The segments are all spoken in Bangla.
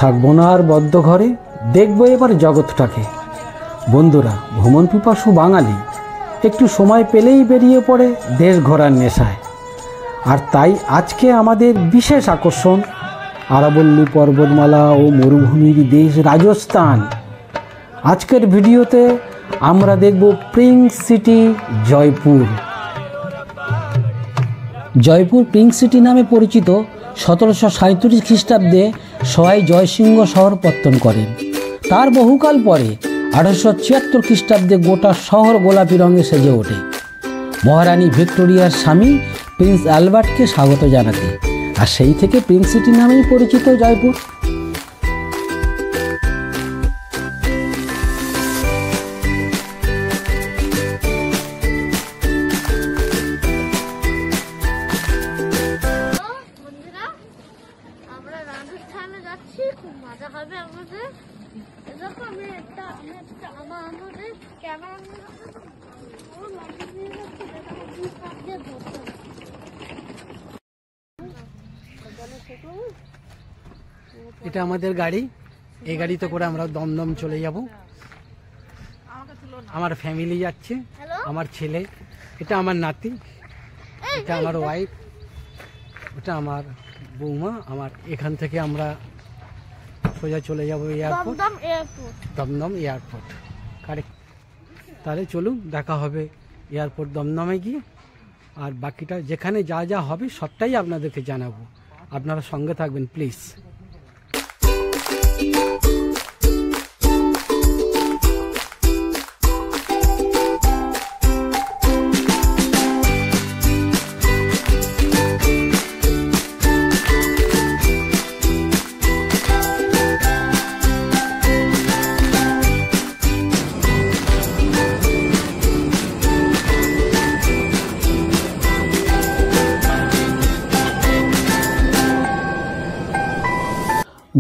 থাকবো না আর বদ্ধ ঘরে, দেখবো এবার জগৎটাকে। বন্ধুরা, ভ্রমণ পিপাসু বাঙালি একটু সময় পেলেই বেরিয়ে পড়ে দেশ ঘোরার নেশায়। আর তাই আজকে আমাদের বিশেষ আকর্ষণ আরাবল্লী পর্বতমালা ও মরুভূমির দেশ রাজস্থান। আজকের ভিডিওতে আমরা দেখব pink city Jaipur. Jaipur pink city নামে পরিচিত 1737 খ্রিস্টাব্দে সওয়াই জয়সিংহ শহর পত্তন করেন। তার বহুকাল পরে 1876 খ্রিস্টাব্দে গোটা শহর গোলাপি রঙে সেজে ওঠে মহারানী ভিক্টোরিয়ার স্বামী প্রিন্স অ্যালবার্টকে স্বাগত জানাতে। আর সেই থেকে পিঙ্ক সিটি নামেই পরিচিত জয়পুর। এটা আমাদের গাড়ি, এই গাড়িতে করে আমরা দমদম চলে যাব। আমার ফ্যামিলি যাচ্ছে, আমার ছেলে, এটা আমার নাতি, এটা আমার ওয়াইফ, এটা আমার বৌমা। আমার এখান থেকে আমরা সোজা চলে যাব এয়ারপোর্ট, দমদম এয়ারপোর্ট। কারেক্ট। তাহলে চলুন, দেখা হবে এয়ারপোর্ট দমদমে গিয়ে। আর বাকিটা যেখানে যা যা হবে সবটাই আপনাদেরকে জানাবো। আপনারা সঙ্গে থাকবেন প্লিজ।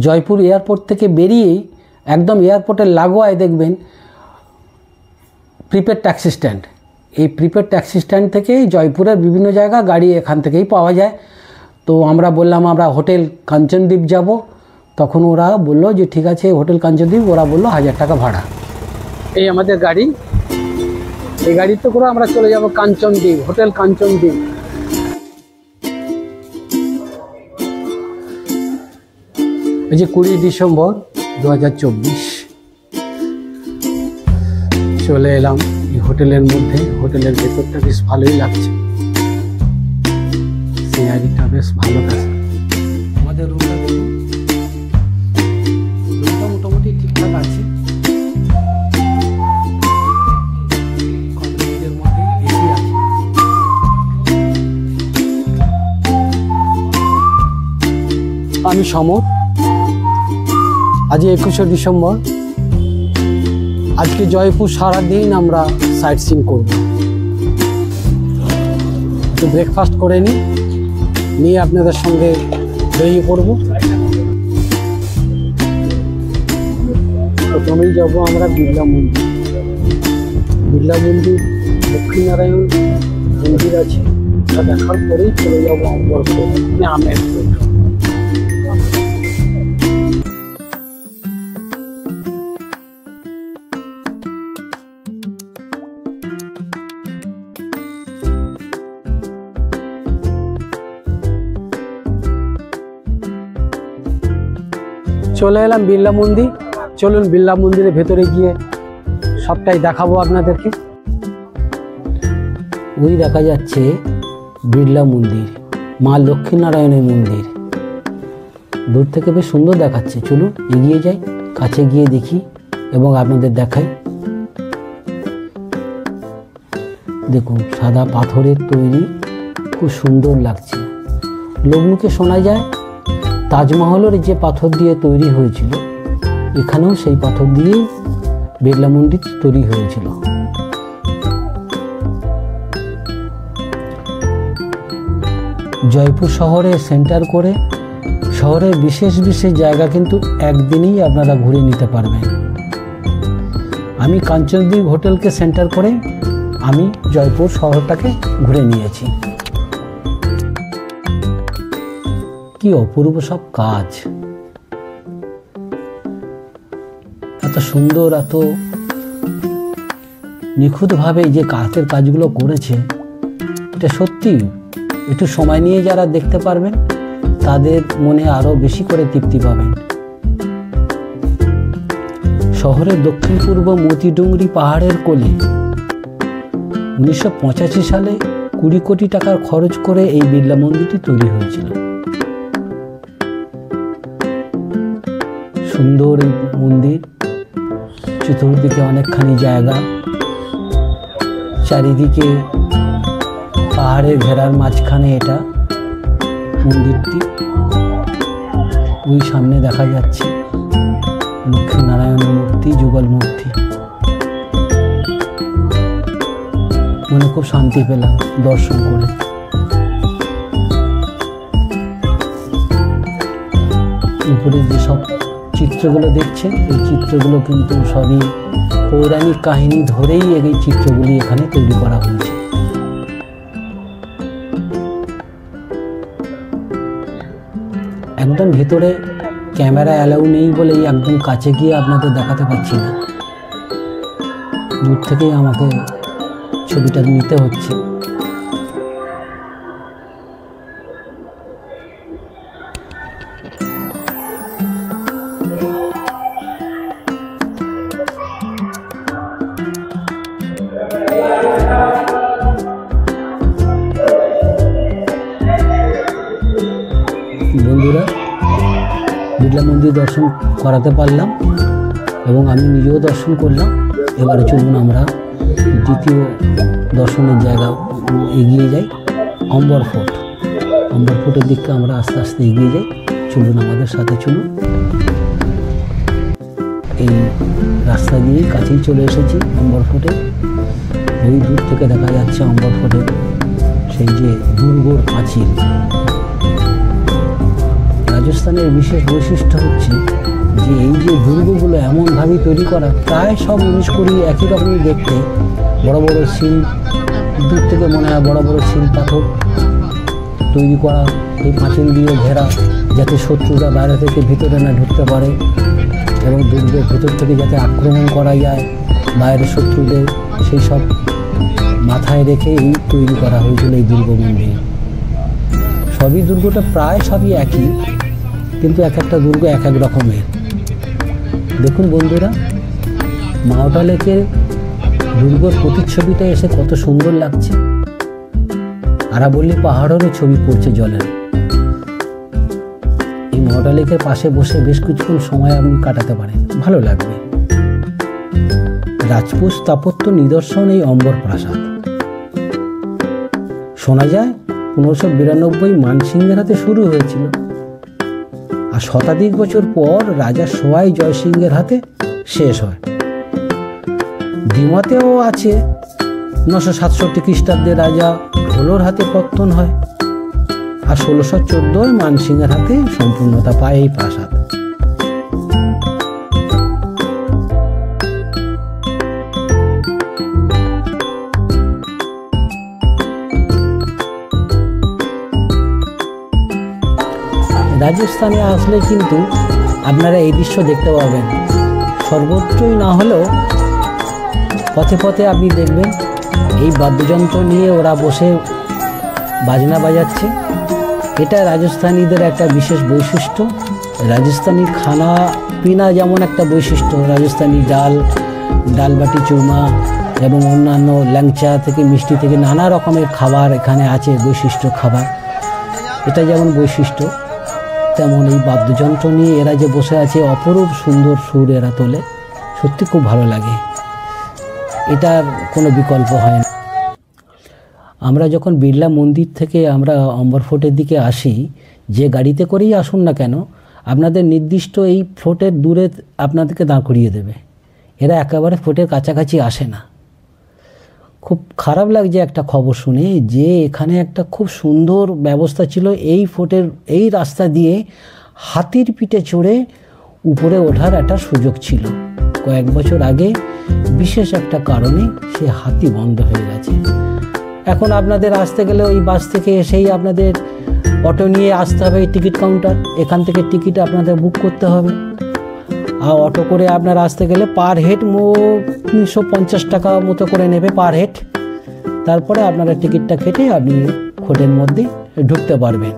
জয়পুর এয়ারপোর্ট থেকে বেরিয়েই একদম এয়ারপোর্টের লাগোয়ায় দেখবেন প্রিপেড ট্যাক্সি স্ট্যান্ড। এই প্রিপেড ট্যাক্সি স্ট্যান্ড থেকেই জয়পুরের বিভিন্ন জায়গা গাড়ি এখান থেকেই পাওয়া যায়। তো আমরা বললাম আমরা হোটেল কাঞ্চনদ্বীপ যাব। তখন ওরা বললো যে ঠিক আছে, হোটেল কাঞ্চনদ্বীপ, ওরা বললো 1000 টাকা ভাড়া। এই আমাদের গাড়ি, এই গাড়িতে করে আমরা চলে যাব কাঞ্চনদ্বীপ, হোটেল কাঞ্চনদ্বীপ। এই যে 20 ডিসেম্বর 2024 চলে এলাম এই হোটেলের মধ্যে। হোটেলের ভেতরটা বেশ ভালোই লাগছে, সিনারিটা বেশ ভালো আছে। আমাদের রুমটা মোটামুটি ঠিকঠাক আছে। কমপ্লিটের মধ্যে এসি আছে। আমি সমর। আজ 21শে ডিসেম্বর। আজকে জয়পুর সারাদিন আমরা সাইট সিইং করব। একটু ব্রেকফাস্ট করে নিয়ে আপনাদের সঙ্গে বেরিয়ে পড়ব। প্রথমেই যাব আমরা বিড়লা মন্দির। বিড়লা মন্দির, লক্ষ্মীনারায়ণ মন্দির আছে, তা দেখার পরেই চলে যাবো আমের। চলে এলাম বিড়লা মন্দির। চলুন বিড়লা মন্দিরের ভেতরে গিয়ে সবটাই দেখাবো আপনাদেরকে। ওই দেখা যাচ্ছে বিড়লা মন্দির, মা লক্ষ্মীনারায়ণের মন্দির। দূর থেকে বেশ সুন্দর দেখাচ্ছে। চলুন এগিয়ে যাই, কাছে গিয়ে দেখি এবং আপনাদের দেখাই। দেখুন, সাদা পাথরের তৈরি, খুব সুন্দর লাগছে। লোকমুখে শোনা যায় তাজমহলের যে পাথর দিয়ে তৈরি হয়েছিল, এখানেও সেই পাথর দিয়েই বিড়লা মন্দির তৈরি হয়েছিল। জয়পুর শহরে সেন্টার করে শহরের বিশেষ বিশেষ জায়গা কিন্তু একদিনেই আপনারা ঘুরে নিতে পারবেন। আমি কাঞ্চনদ্বীপ হোটেলকে সেন্টার করে আমি জয়পুর শহরটাকে ঘুরে নিয়েছি। কি অপূর্ব সব কাজ। সুন্দর, এত নিখুঁতভাবে যে কাঠের কাজগুলো করেছে, এটা সত্যি একটু সময় নিয়ে যারা দেখতে পারবেন তাদের মনে আরো বেশি করে তৃপ্তি পাবেন। শহরের দক্ষিণ পূর্ব মতিডুংরি পাহাড়ের কোলে 1985 সালে 20 কোটি টাকার খরচ করে এই বিড়লা মন্দিরটি তৈরি হয়েছিল। সুন্দর এই মন্দির, চতুর্দিকে অনেকখানি জায়গা, চারিদিকে পাহাড়ের ঘেরার মাঝখানে এটা মন্দিরটি। ওই সামনে দেখা যাচ্ছে লক্ষ্মীনারায়ণের মূর্তি, যুগল মূর্তি। মনে খুব শান্তি পেলাম দর্শন করে। উপরে যেসব চিত্রগুলো দেখছেন, এই চিত্রগুলো কিন্তু সবই পৌরাণিক কাহিনী ধরেই এই চিত্রগুলি এখানে তৈরি করা হয়েছে। একদম ভিতরে ক্যামেরা অ্যালাউ নেই বলেই একদম কাছে গিয়ে আপনাদের দেখাতে পারছি না, দূর থেকেই আমাকে ছবিটা নিতে হচ্ছে। বন্ধুরা, বিড়লা মন্দির দর্শন করাতে পারলাম এবং আমি নিজেও দর্শন করলাম। এবারে চলুন আমরা দ্বিতীয় দর্শনের জায়গা এগিয়ে যাই, অম্বর ফোর্ট। অম্বর ফোর্টের দিকে আমরা আস্তে আস্তে এগিয়ে যাই। চলুন, আমাদের সাথে চলুন। এই রাস্তা দিয়েই কাছেই চলে এসেছি অম্বর ফোর্টে। ওই দূর থেকে দেখা যাচ্ছে অম্বর ফোর্টের সেই যে দুর্গর পাঁচিল। রাজস্থানের বিশেষ বৈশিষ্ট্য হচ্ছে যে এই যে দুর্গগুলো এমনভাবেই তৈরি করা, প্রায় সব 19-20 একই রকমই দেখতে। বড় বড় শিল, দূর থেকে মনে হয় বড় বড় শিল পাথর তৈরি করা, এই পাঁচিল দিয়ে ঘেরা, যাতে শত্রুরা বাইরে থেকে ভিতরে না ঢুকতে পারে এবং দুর্গের ভেতর থেকে যাতে আক্রমণ করা যায় বাইরের শত্রুদের, সেই সব মাথায় রেখে এই তৈরি করা হয়েছিল এই দুর্গ মন্দির। সবই দুর্গটা প্রায় সবই একই, কিন্তু এক একটা দুর্গ এক এক রকমের। দেখুন বন্ধুরা, মাওটা লেকের দুর্গর প্রতিচ্ছবিটা এসে কত সুন্দর লাগছে। আরাবল্লী পাহাড়েরও ছবি পড়ছে জলের। এই মাওটা লেকের পাশে বসে বেশ কিছুক্ষণ সময় আপনি কাটাতে পারেন, ভালো লাগবে। রাজপুত স্থাপত্য নিদর্শন এই অম্বর প্রাসাদ। শোনা যায় 1592 মানসিংহের হাতে শুরু হয়েছিল, আর শতাধিক বছর পর রাজা সোয়াই জয়সিংহের হাতে শেষ হয়। দ্বিমতেও আছে 967 খ্রিস্টাব্দে রাজা ঢোলর হাতে পত্তন হয়, আর 1614 মানসিংহের হাতে সম্পূর্ণতা পায় এই প্রাসাদ। রাজস্থানে আসলে কিন্তু আপনারা এই দৃশ্য দেখতে পাবেন। সর্বত্রই না হলেও পথে পথে আপনি দেখবেন এই বাদ্যযন্ত্র নিয়ে ওরা বসে বাজনা বাজাচ্ছে। এটা রাজস্থানীদের একটা বিশেষ বৈশিষ্ট্য। রাজস্থানী খানা পিনা যেমন একটা বৈশিষ্ট্য, রাজস্থানী ডাল বাটি চুরমা এবং অন্যান্য ল্যাংচা থেকে মিষ্টি থেকে নানা রকমের খাবার এখানে আছে, বৈশিষ্ট্য খাবার। এটা যেমন বৈশিষ্ট্য, তেমন এই বাদ্যযন্ত্র নিয়ে এরা যে বসে আছে, অপরূপ সুন্দর সুর এরা তোলে, সত্যি খুব ভালো লাগে। এটার কোনো বিকল্প হয় না। আমরা যখন বিড়লা মন্দির থেকে আমরা অম্বর ফোর্টের দিকে আসি, যে গাড়িতে করেই আসুন না কেন, আপনাদের নির্দিষ্ট এই ফোর্টের দূরে আপনাদেরকে দাঁড় করিয়ে দেবে। এরা একেবারে ফোর্টের কাছাকাছি আসে না। খুব খারাপ লাগছে একটা খবর শুনে যে এখানে একটা খুব সুন্দর ব্যবস্থা ছিল, এই ফোর্টের এই রাস্তা দিয়ে হাতির পিঠে চড়ে উপরে ওঠার একটা সুযোগ ছিল। কয়েক বছর আগে বিশেষ একটা কারণে সে হাতি বন্ধ হয়ে গেছে। এখন আপনাদের আসতে গেলে ওই বাস থেকে এসেই আপনাদের অটো নিয়ে আসতে হবে টিকিট কাউন্টার, এখান থেকে টিকিট আপনাদের বুক করতে হবে। আর অটো করে আপনার আসতে গেলে পার হেড 350 টাকা মতো করে নেবে পার হেড। তারপরে আপনারা টিকিটটা কেটে আপনি হোটেলের মধ্যে ঢুকতে পারবেন।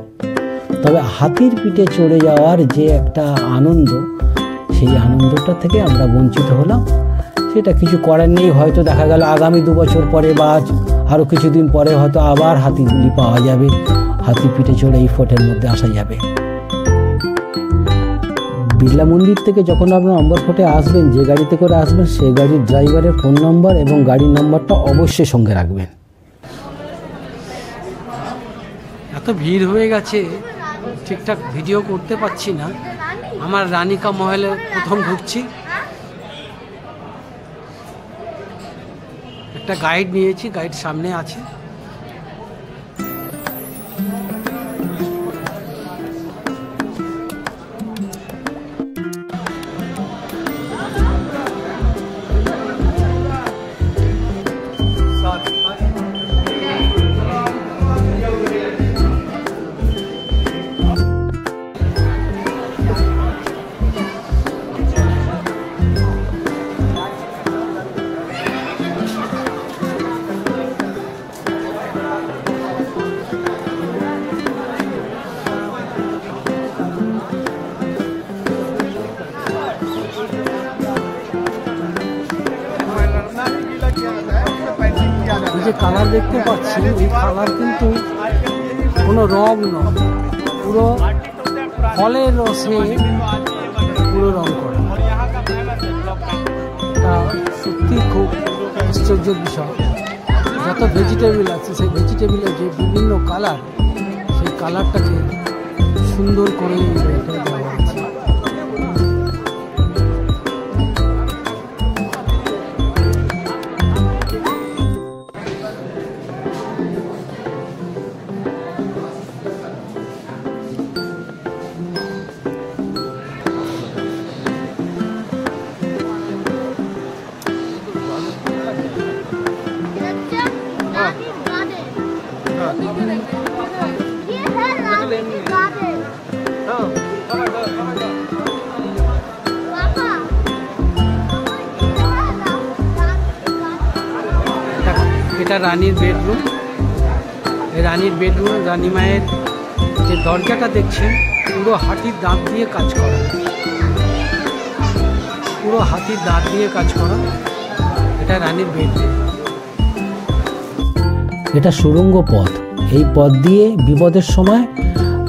তবে হাতির পিঠে চড়ে যাওয়ার যে একটা আনন্দ, সেই আনন্দটা থেকে আমরা বঞ্চিত হলাম। সেটা কিছু করার নেই, হয়তো দেখা গেল আগামী 2 বছর পরে বা আরও কিছুদিন পরে হয়তো আবার হাতিগুলি পাওয়া যাবে, হাতির পিঠে চড়ে এই ফোর্টের মধ্যে আসা যাবে। বিড়লা মন্দির থেকে যখন আপনার অম্বর ফোর্টে আসবেন, যে গাড়িতে করে আসবেন সেই গাড়ির ড্রাইভারের ফোন নম্বর এবং গাড়ির নম্বরটা অবশ্যই সঙ্গে রাখবেন। এত ভিড় হয়ে গেছে ঠিকঠাক ভিডিও করতে পারছি না। আমার রানিকা মহলে প্রথম ঢুকছি, একটা গাইড নিয়েছি, গাইড সামনে আছে। এই যে কালার দেখতে পাচ্ছেন, এই কালার কিন্তু কোনো রং নয়, পুরো ফলের রসে পুরো রং করা। তা সত্যি খুব আশ্চর্যের বিষয়। যত ভেজিটেবল আছে সেই ভেজিটেবলের যে বিভিন্ন কালার, সেই কালারটাকে সুন্দর করে দেওয়া হয়েছে। এটা রানীর বেডরুম। এই রানীর বেডরুম, রানী মায়ের যে দরজাটা দেখছেন পুরো হাতির দাঁত দিয়ে কাজ করা, পুরো হাতির দাঁত দিয়ে কাজ করা। এটা রানীর বেডরুম। এটা সুড়ঙ্গ পথ, এই পথ দিয়ে বিপদের সময়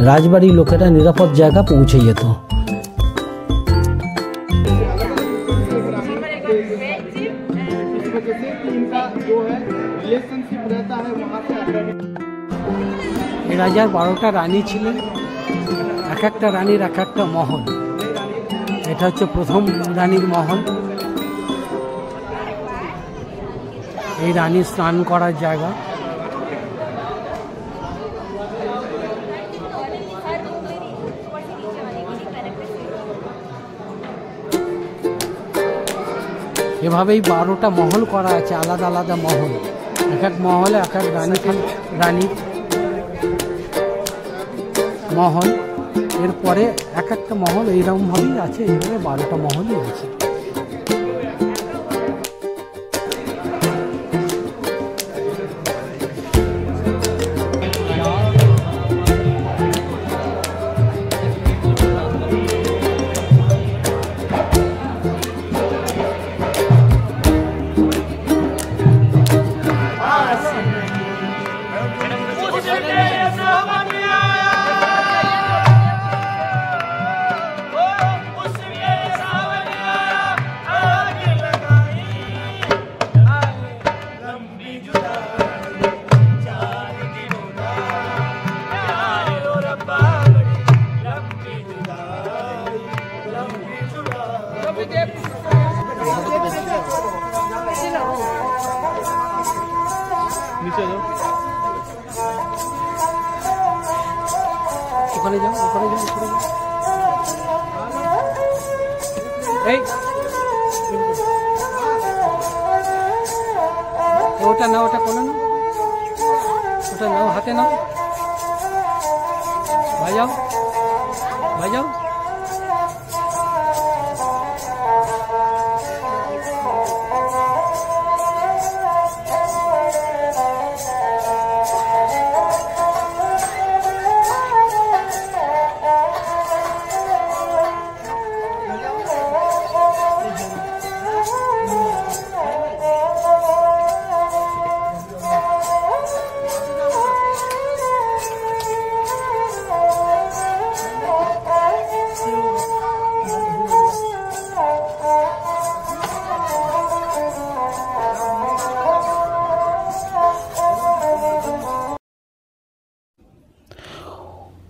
রাজবাড়ির লোকেরা নিরাপদ জায়গা পৌঁছে যেত। এ রাজার 12টা রানী ছিলেন, এক একটা রানীর এক একটা মহল। এটা হচ্ছে প্রথম রানীর মহল। এই রানীর স্নান করার জায়গা। এভাবেই 12টা মহল করা আছে, আলাদা আলাদা মহল। এক এক মহলে এক এক রানীর মহল। এরপরে এক একটা মহল এইরকমভাবেই আছে, এইভাবে 12টা মহলই আছে। ওখানে যাও, ওখানে যাও, ওখানে যাও। এই ওটা নাও, ওটা কোলে নাও, ওটা নাও, হাতে নাও, ভাই যাও, ভাই যাও।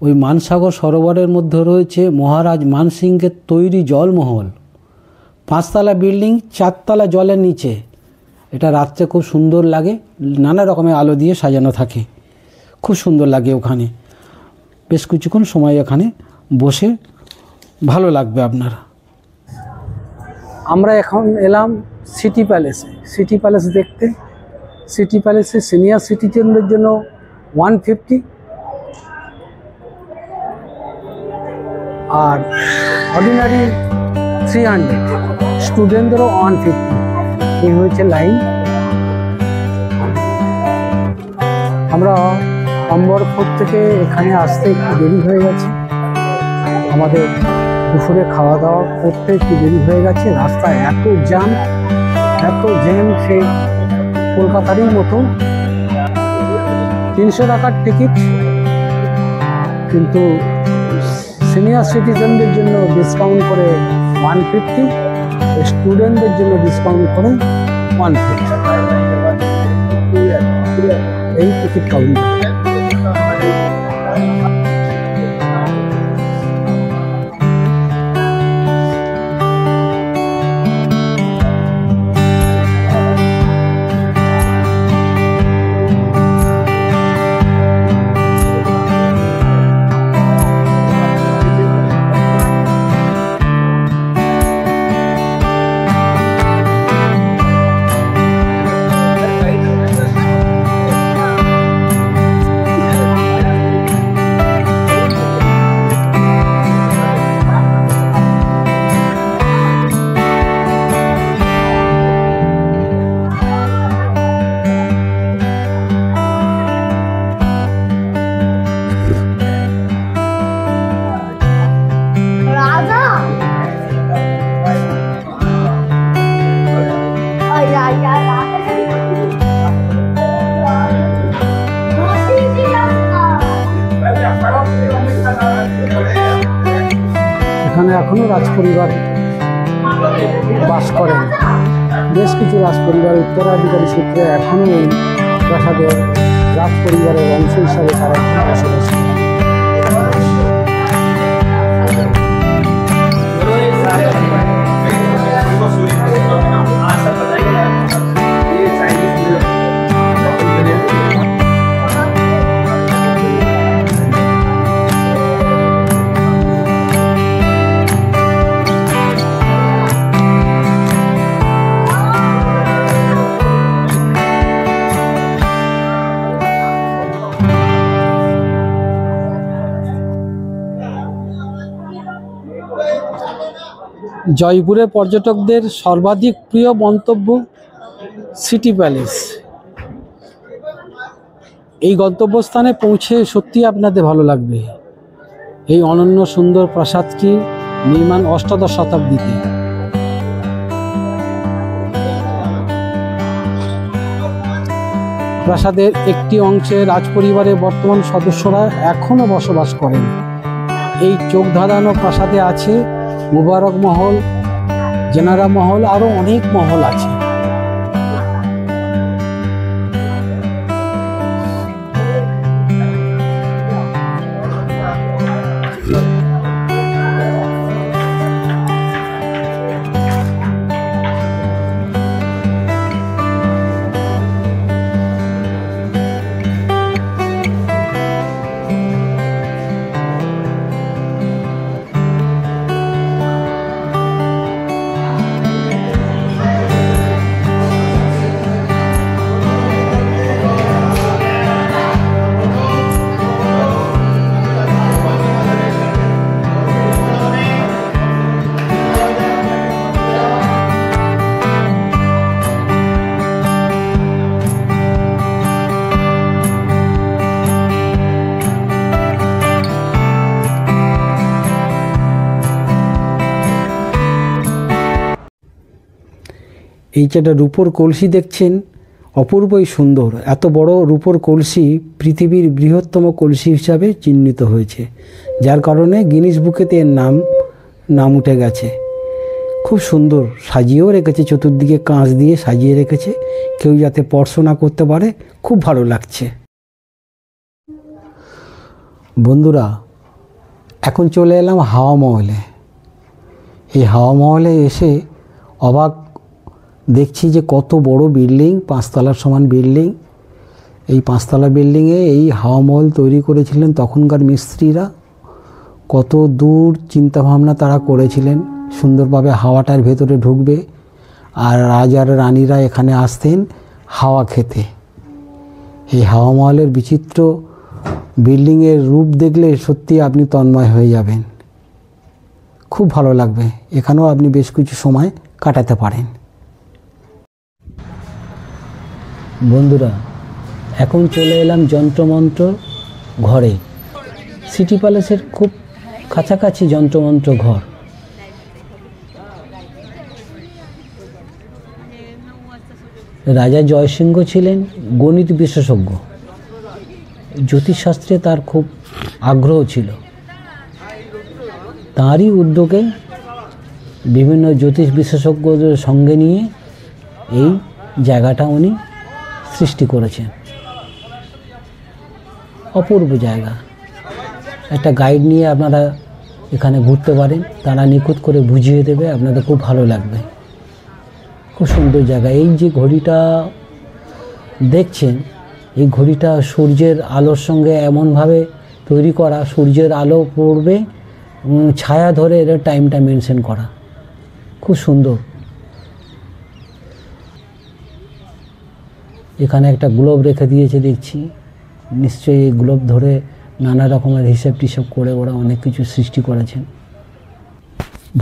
ওই মানসাগর সরোবরের মধ্যে রয়েছে মহারাজ মানসিংহের তৈরি জলমহল, 5 তলা বিল্ডিং, 4 তলা জলের নিচে। এটা রাত্রে খুব সুন্দর লাগে, নানা রকমের আলো দিয়ে সাজানো থাকে, খুব সুন্দর লাগে। ওখানে বেশ কিছুক্ষণ সময় এখানে বসে ভালো লাগবে আপনার। আমরা এখন এলাম সিটি প্যালেসে। সিটি প্যালেস দেখতে। সিটি প্যালেসে সিনিয়র সিটিজেনদের জন্য 150 আর অর্ডিনারি 300, স্টুডেন্টদেরও 150। এই হয়েছে লাইন। আমরা অম্বরপুর থেকে এখানে আসতে একটু দেরি হয়ে গেছে, আমাদের দুপুরে খাওয়া দাওয়া করতে একটু দেরি হয়ে গেছে। রাস্তায় এত জ্যাম সে কলকাতারই মতো। 300 টাকার টিকিট, কিন্তু সিনিয়র সিটিজেনদের জন্য ডিসকাউন্ট করে 150, স্টুডেন্টদের জন্য ডিসকাউন্ট করে 150। এই টিকিট কাউন্টার। এখানে এখনো রাজপরিবার বাস করেন। বেশ কিছু রাজপরিবার উত্তরাধিকারী সূত্রে এখনো এই প্রাসাদের রাজপরিবারের অংশ হিসাবে তারা বসবাস করে। জয়পুরে পর্যটকদের সর্বাধিক প্রিয় মন্তব্য সিটি প্যালেস। এই গন্তব্যস্থানে পৌঁছে সত্যি আপনাদের ভালো লাগবে। এই অনন্য সুন্দর প্রাসাদটি নির্মাণ 8শ শতাব্দীতে। প্রাসাদের একটি অংশে রাজপরিবারের বর্তমান সদস্যরা এখনও বসবাস করেন। এই চোখ ধাঁধানো প্রাসাদে আছে মুবারক মহল, জেনারা মহল, আরো অনেক মহল আছে। এই যেটা রূপোর কলসি দেখছেন, অপূর্বই সুন্দর। এত বড় রূপোর কলসি পৃথিবীর বৃহত্তম কলসি হিসাবে চিহ্নিত হয়েছে, যার কারণে গিনিস বুকেতে এর নাম উঠে গেছে। খুব সুন্দর সাজিয়েও রেখেছে, চতুর্দিকে কাঁচ দিয়ে সাজিয়ে রেখেছে, কেউ যাতে স্পর্শ না করতে পারে। খুব ভালো লাগছে। বন্ধুরা, এখন চলে এলাম হাওয়া মহলে। এই হাওয়া মহলে এসে অবাক দেখছি যে কত বড় বিল্ডিং, 5 তলার সমান বিল্ডিং। এই 5 তলা বিল্ডিংয়ে এই হাওয়া মহল তৈরি করেছিলেন তখনকার মিস্ত্রিরা। কত দূর চিন্তাভাবনা তারা করেছিলেন, সুন্দরভাবে হাওয়াটার ভেতরে ঢুকবে আর রাজার রানীরা এখানে আসতেন হাওয়া খেতে। এই হাওয়া মহলের বিচিত্র বিল্ডিংয়ের রূপ দেখলে সত্যি আপনি তন্ময় হয়ে যাবেন, খুব ভালো লাগবে। এখানেও আপনি বেশ কিছু সময় কাটাতে পারেন। বন্ধুরা, এখন চলে এলাম যন্ত্রমন্ত্র ঘরে। সিটি প্যালেসের খুব কাছাকাছি যন্ত্রমন্ত্র ঘর। রাজা জয়সিংহ ছিলেন গণিত বিশেষজ্ঞ, জ্যোতিষশাস্ত্রে তার খুব আগ্রহ ছিল। তাঁরই উদ্যোগে বিভিন্ন জ্যোতিষ বিশেষজ্ঞদের সঙ্গে নিয়ে এই জায়গাটা উনি সৃষ্টি করেছেন। অপূর্ব জায়গা। একটা গাইড নিয়ে আপনারা এখানে ঘুরতে পারেন, তারা নিখুঁত করে বুঝিয়ে দেবে, আপনাদের খুব ভালো লাগবে। খুব সুন্দর জায়গা। এই যে ঘড়িটা দেখছেন, এই ঘড়িটা সূর্যের আলোর সঙ্গে এমনভাবে তৈরি করা, সূর্যের আলো পড়বে, ছায়া ধরে এর টাইমটা মেনশন করা, খুব সুন্দর। এখানে একটা গ্লোব রেখে দিয়েছে দেখছি, নিশ্চয়ই এই গ্লোব ধরে নানা রকমের হিসেব টিসেব করে ওরা অনেক কিছু সৃষ্টি করেছেন।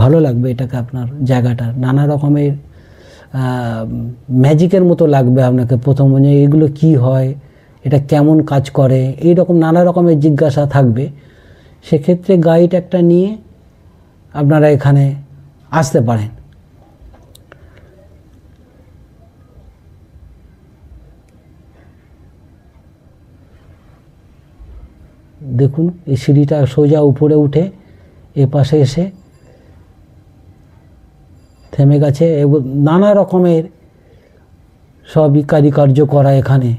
ভালো লাগবে এটাকে, আপনার জায়গাটা নানা রকমের ম্যাজিকের মতো লাগবে আপনাকে। প্রথমে এগুলো কি হয়, এটা কেমন কাজ করে, এই রকম নানা রকমের জিজ্ঞাসা থাকবে। সেক্ষেত্রে গাইড একটা নিয়ে আপনারা এখানে আসতে পারেন। দেখুন এই সিঁড়িটা সোজা উপরে উঠে এ পাশে এসে থেমে গেছে এবং নানা রকমের সবই কারিকার্য করা এখানে।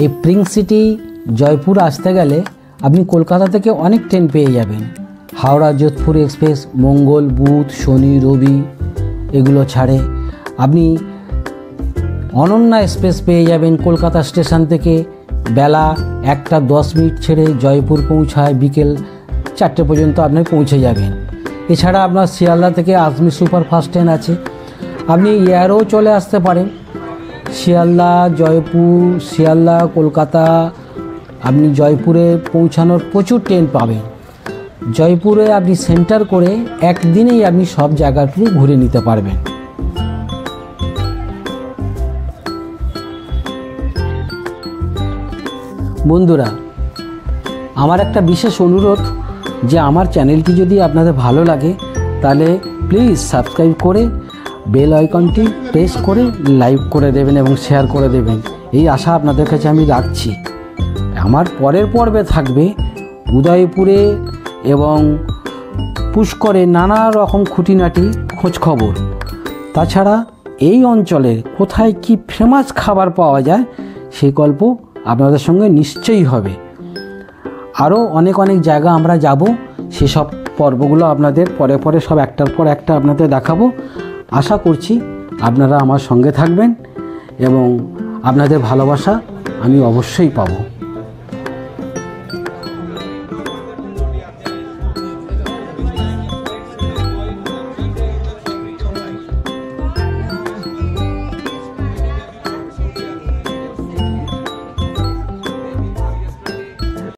এই পিঙ্ক সিটি জয়পুর আসতে গেলে আপনি কলকাতা থেকে অনেক ট্রেন পেয়ে যাবেন। হাওড়া যোধপুর এক্সপ্রেস মঙ্গল, বুধ, শনি, রবি এগুলো ছাড়ে। আপনি অনন্যা এক্সপ্রেস পেয়ে যাবেন কলকাতা স্টেশন থেকে। বেলা 1:10 ছেড়ে জয়পুর পৌঁছায়, বিকেল 4টে পর্যন্ত আপনি পৌঁছে যাবেন। এছাড়া আপনার শিয়ালদা থেকে আজমি সুপারফাস্ট ট্রেন আছে। আপনি এয়ারও চলে আসতে পারেন। শিয়ালদা, জয়পুর, শিয়ালদা, কলকাতা, আপনি জয়পুরে পৌঁছানোর প্রচুর ট্রেন পাবেন। জয়পুরে আপনি সেন্টার করে একদিনেই আপনি সব জায়গাগুলো ঘুরে নিতে পারবেন। বন্ধুরা, আমার একটা বিশেষ অনুরোধ যে আমার চ্যানেলটি যদি আপনাদের ভালো লাগে তাহলে প্লিজ সাবস্ক্রাইব করে বেল আইকনটি প্রেস করে লাইক করে দেবেন এবং শেয়ার করে দেবেন, এই আশা আপনাদের কাছে আমি রাখছি। আমার পরের পর্বে থাকবে উদয়পুরে এবং পুষ্করে নানা রকম খুঁটিনাটি খোঁজখবর। তাছাড়া এই অঞ্চলের কোথায় কি ফেমাস খাবার পাওয়া যায় সেই গল্প আপনাদের সঙ্গে নিশ্চয়ই হবে। আরও অনেক অনেক জায়গা আমরা যাব, সেসব পর্বগুলো আপনাদের পরে পরে সব একটার পর একটা আপনাদের দেখাবো। আশা করছি আপনারা আমার সঙ্গে থাকবেন এবং আপনাদের ভালোবাসা আমি অবশ্যই পাবো।